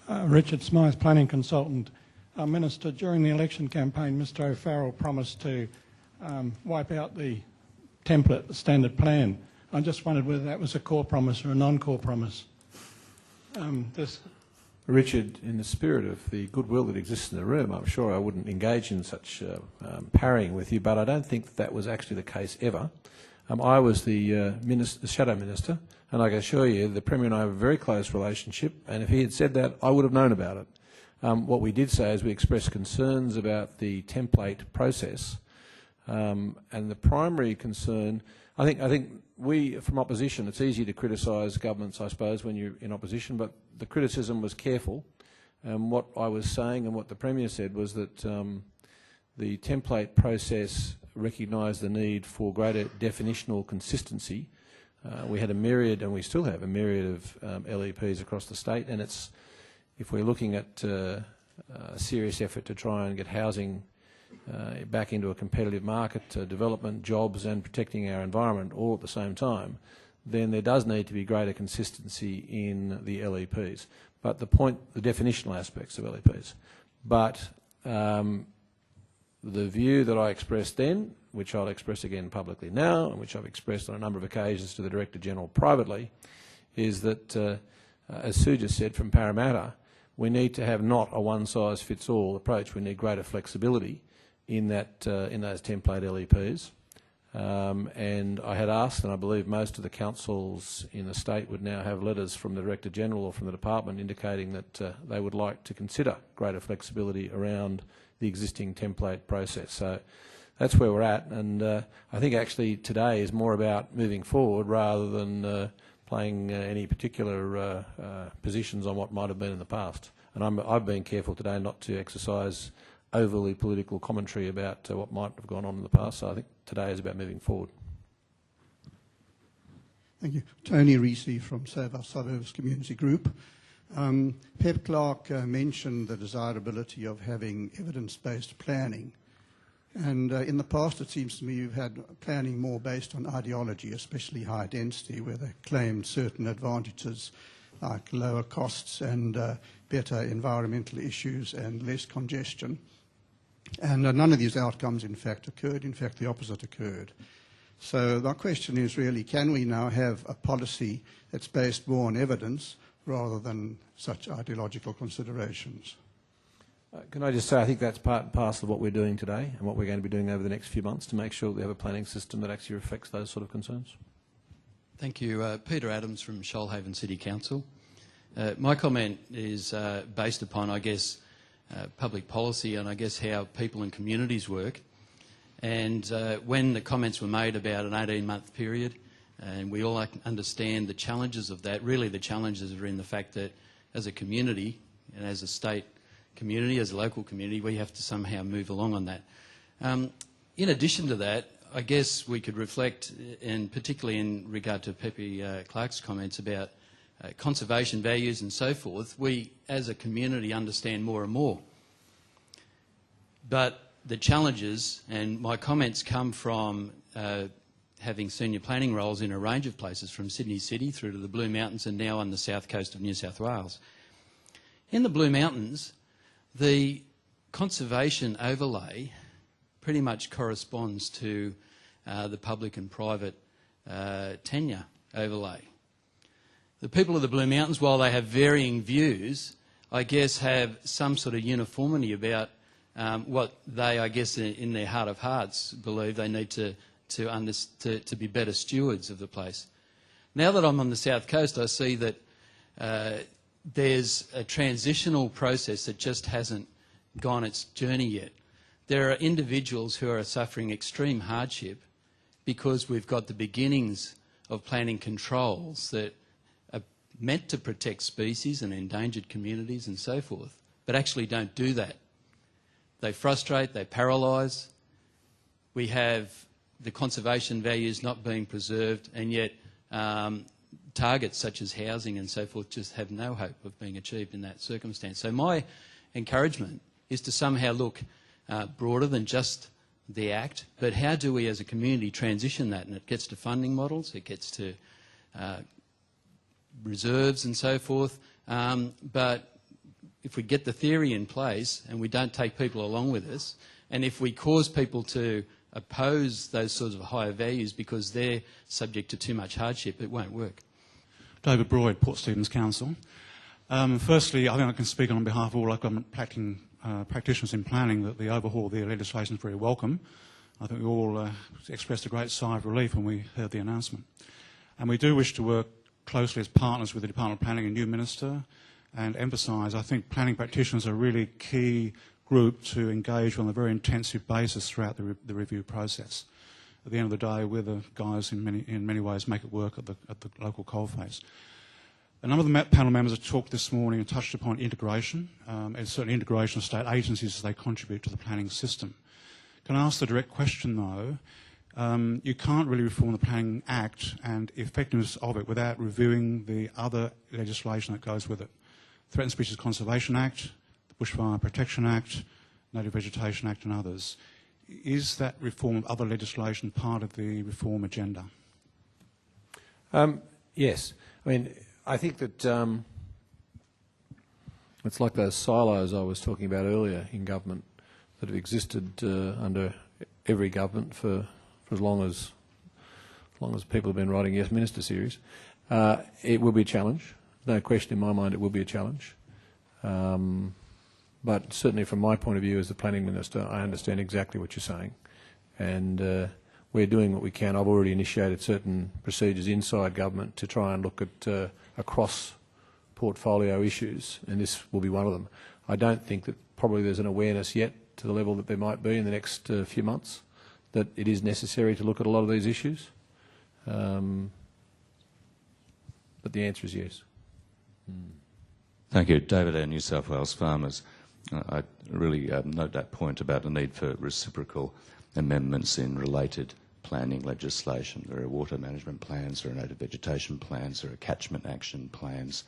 Richard Smythe, planning consultant. Minister, during the election campaign, Mr O'Farrell promised to wipe out the template, the standard plan. I just wondered whether that was a core promise or a non-core promise. Richard, in the spirit of the goodwill that exists in the room, I'm sure I wouldn't engage in such parrying with you, but I don't think that was actually the case ever. I was the Shadow Minister, and I can assure you the Premier and I have a very close relationship, and if he had said that, I would have known about it. What we did say is we expressed concerns about the template process, and the primary concern, I think we, from opposition, it's easy to criticise governments, I suppose, when you're in opposition, but the criticism was careful. What I was saying and what the Premier said was that the template process recognised the need for greater definitional consistency. We had a myriad, and we still have a myriad of LEPs across the state, and it's, if we're looking at a serious effort to try and get housing back into a competitive market, development, jobs and protecting our environment all at the same time, then there does need to be greater consistency in the LEPs. But the definitional aspects of LEPs. But the view that I expressed then, which I'll express again publicly now, and which I've expressed on a number of occasions to the Director-General privately, is that, as Sue just said from Parramatta, we need to have not a one-size-fits-all approach. We need greater flexibility in that in those template LEPs. And I had asked, and I believe most of the councils in the state would now have letters from the Director-General or from the department indicating that they would like to consider greater flexibility around the existing template process. So that's where we're at, and I think actually today is more about moving forward rather than playing any particular positions on what might have been in the past. And I've been careful today not to exercise overly political commentary about what might have gone on in the past. So I think today is about moving forward. Thank you. Tony Reesey from Save Our Suburbs Community Group. Pep Clark mentioned the desirability of having evidence-based planning. And in the past, it seems to me you've had planning more based on ideology, especially high density, where they claimed certain advantages like lower costs and better environmental issues and less congestion. And none of these outcomes, in fact, occurred. In fact, the opposite occurred. So my question is really, can we now have a policy that's based more on evidence rather than such ideological considerations? Can I just say I think that's part and parcel of what we're doing today and what we're going to be doing over the next few months to make sure that we have a planning system that actually reflects those sort of concerns. Thank you. Peter Adams from Shoalhaven City Council. My comment is based upon, I guess, public policy and I guess how people and communities work. And when the comments were made about an 18-month period, and we all understand the challenges of that, really the challenges are in the fact that as a community and as a state community, as a local community, we have to somehow move along on that. In addition to that, I guess we could reflect, and particularly in regard to Pepe Clark's comments about conservation values and so forth, we as a community understand more and more. But the challenges, and my comments come from having senior planning roles in a range of places, from Sydney City through to the Blue Mountains and now on the south coast of New South Wales. In the Blue Mountains, the conservation overlay pretty much corresponds to the public and private tenure overlay. The people of the Blue Mountains, while they have varying views, I guess have some sort of uniformity about what they, I guess, in their heart of hearts, believe they need to be better stewards of the place. Now that I'm on the south coast, I see that there's a transitional process that just hasn't gone its journey yet. There are individuals who are suffering extreme hardship because we've got the beginnings of planning controls that are meant to protect species and endangered communities and so forth, but actually don't do that. They frustrate, they paralyse. We have the conservation values not being preserved, and yet targets such as housing and so forth just have no hope of being achieved in that circumstance. So my encouragement is to somehow look broader than just the Act, but how do we as a community transition that? And it gets to funding models, it gets to reserves and so forth, but if we get the theory in place and we don't take people along with us, and if we cause people to oppose those sorts of higher values because they're subject to too much hardship, it won't work. David Broyd, Port Stephens Council. Firstly, I think I can speak on behalf of all local government practitioners in planning that the overhaul of the legislation is very welcome. I think we all expressed a great sigh of relief when we heard the announcement. And we do wish to work closely as partners with the Department of Planning and new Minister and emphasise, I think planning practitioners are a really key group to engage on a very intensive basis throughout the review process. At the end of the day, we're the guys in many ways make it work at the local coalface. A number of the panel members have talked this morning and touched upon integration, and certainly integration of state agencies as they contribute to the planning system. Can I ask the direct question though? You can't really reform the Planning Act and effectiveness of it without reviewing the other legislation that goes with it. Threatened Species Conservation Act, the Bushfire Protection Act, Native Vegetation Act and others. Is that reform of other legislation part of the reform agenda? Yes. I mean, I think that it's like those silos I was talking about earlier in government that have existed under every government for as long as people have been writing Yes Minister series. It will be a challenge. No question in my mind it will be a challenge. But certainly from my point of view as the Planning Minister, I understand exactly what you're saying. And we're doing what we can. I've already initiated certain procedures inside government to try and look at across portfolio issues, and this will be one of them. I don't think that probably there's an awareness yet to the level that there might be in the next few months that it is necessary to look at a lot of these issues. But the answer is yes. Thank you. David Eyre, New South Wales Farmers. I really note that point about the need for reciprocal amendments in related planning legislation. There are water management plans, there are native vegetation plans, there are catchment action plans.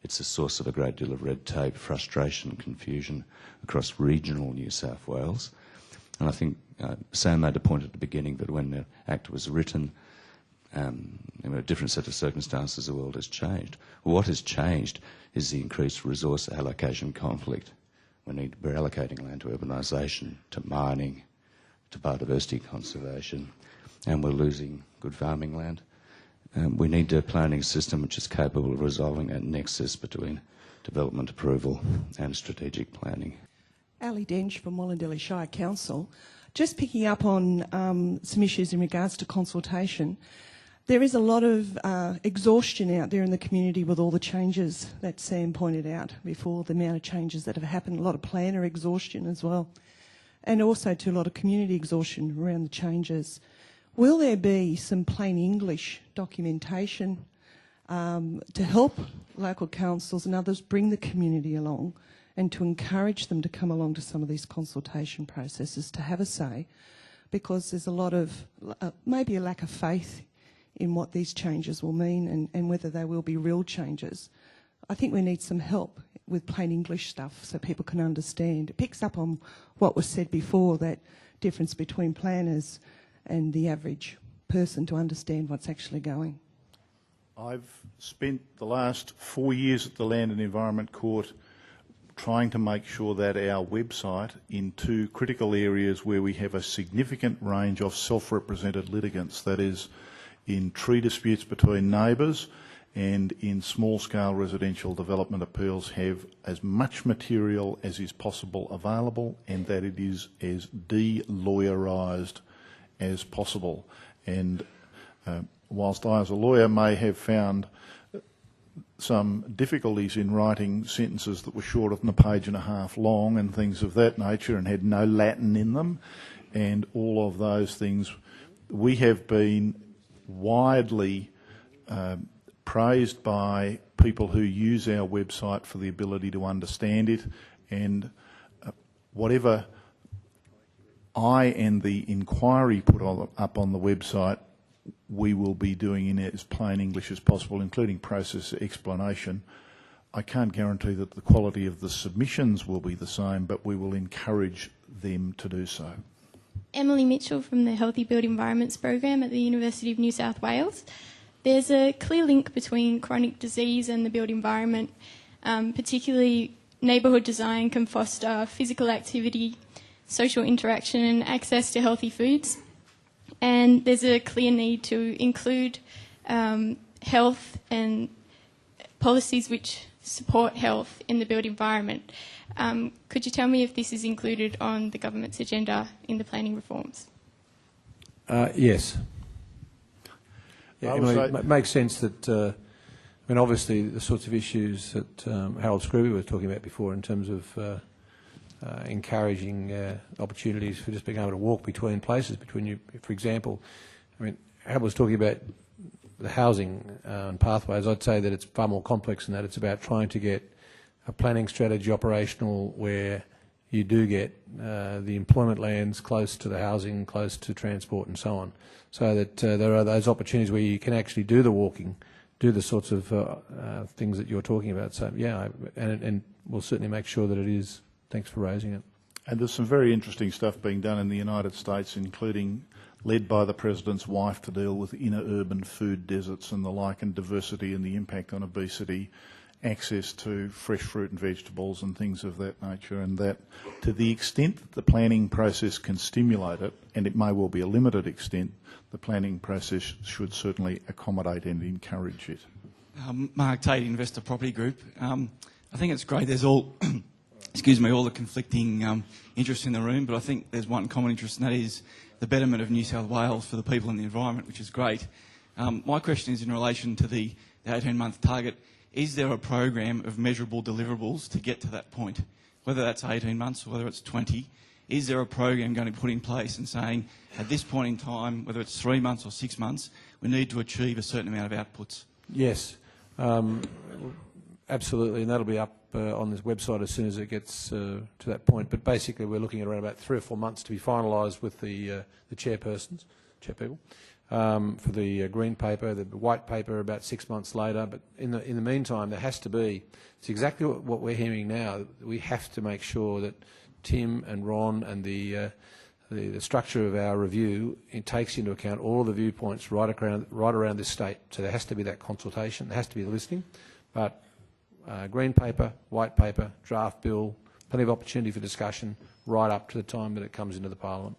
It's a source of a great deal of red tape, frustration, confusion across regional New South Wales. And I think Sam made a point at the beginning that when the Act was written, in a different set of circumstances, the world has changed. Well, what has changed is the increased resource allocation conflict. We're allocating land to urbanisation, to mining, to biodiversity conservation, and we're losing good farming land. We need a planning system which is capable of resolving that nexus between development approval and strategic planning. Ali Dench from Wallandelly Shire Council. Just picking up on some issues in regards to consultation. There is a lot of exhaustion out there in the community with all the changes that Sam pointed out before, the amount of changes that have happened, a lot of planner exhaustion as well, and also to a lot of community exhaustion around the changes. Will there be some plain English documentation to help local councils and others bring the community along and to encourage them to come along to some of these consultation processes to have a say? Because there's a lot of, maybe a lack of faith in what these changes will mean and whether they will be real changes. I think we need some help with plain English stuff so people can understand. It picks up on what was said before, that difference between planners and the average person to understand what's actually going. I've spent the last 4 years at the Land and Environment Court trying to make sure that our website, in two critical areas where we have a significant range of self-represented litigants, that is in tree disputes between neighbours and in small-scale residential development appeals, have as much material as is possible available, and that it is as de-lawyerised as possible. And whilst I as a lawyer may have found some difficulties in writing sentences that were shorter than a page and a half long and things of that nature and had no Latin in them and all of those things, we have been widely praised by people who use our website for the ability to understand it, and whatever I and the inquiry put up on the website, we will be doing in as plain English as possible, including process explanation. I can't guarantee that the quality of the submissions will be the same, but we will encourage them to do so. Emily Mitchell from the Healthy Built Environments program at the University of New South Wales. There's a clear link between chronic disease and the built environment, particularly neighbourhood design can foster physical activity, social interaction and access to healthy foods. And there's a clear need to include health and policies which support health in the built environment. Could you tell me if this is included on the government's agenda in the planning reforms? Yes. Yeah, I would say- it makes sense that, I mean, obviously the sorts of issues that Harold Scrooby was talking about before in terms of encouraging opportunities for just being able to walk between places, between you, for example. I mean, Harold was talking about the housing and pathways. I'd say that it's far more complex than that. It's about trying to get a planning strategy operational where you do get the employment lands close to the housing, close to transport and so on, so that there are those opportunities where you can actually do the walking, do the sorts of things that you're talking about. So, yeah, and we'll certainly make sure that it is. Thanks for raising it. And there's some very interesting stuff being done in the United States, including led by the President's wife, to deal with inner urban food deserts and the like, and diversity and the impact on obesity, access to fresh fruit and vegetables and things of that nature, and that to the extent that the planning process can stimulate it, and it may well be a limited extent, the planning process should certainly accommodate and encourage it. Mark Tate, Investor Property Group. I think it's great there's all excuse me, all the conflicting interests in the room, but I think there's one common interest, and that is the betterment of New South Wales for the people and the environment, which is great. My question is in relation to the 18-month target. Is there a program of measurable deliverables to get to that point? Whether that's 18 months or whether it's 20, is there a program going to be put in place and saying, at this point in time, whether it's 3 months or 6 months, we need to achieve a certain amount of outputs? Yes, absolutely, and that'll be up on this website as soon as it gets to that point. But basically, we're looking at around about 3 or 4 months to be finalised with the chairpersons, chairpeople, for the green paper, the white paper about 6 months later. But in the meantime, there has to be. It's exactly what we're hearing now. We have to make sure that Tim and Ron and the structure of our review, it takes into account all the viewpoints right around this state. So there has to be that consultation, there has to be listening. But green paper, white paper, draft bill, plenty of opportunity for discussion right up to the time that it comes into the Parliament.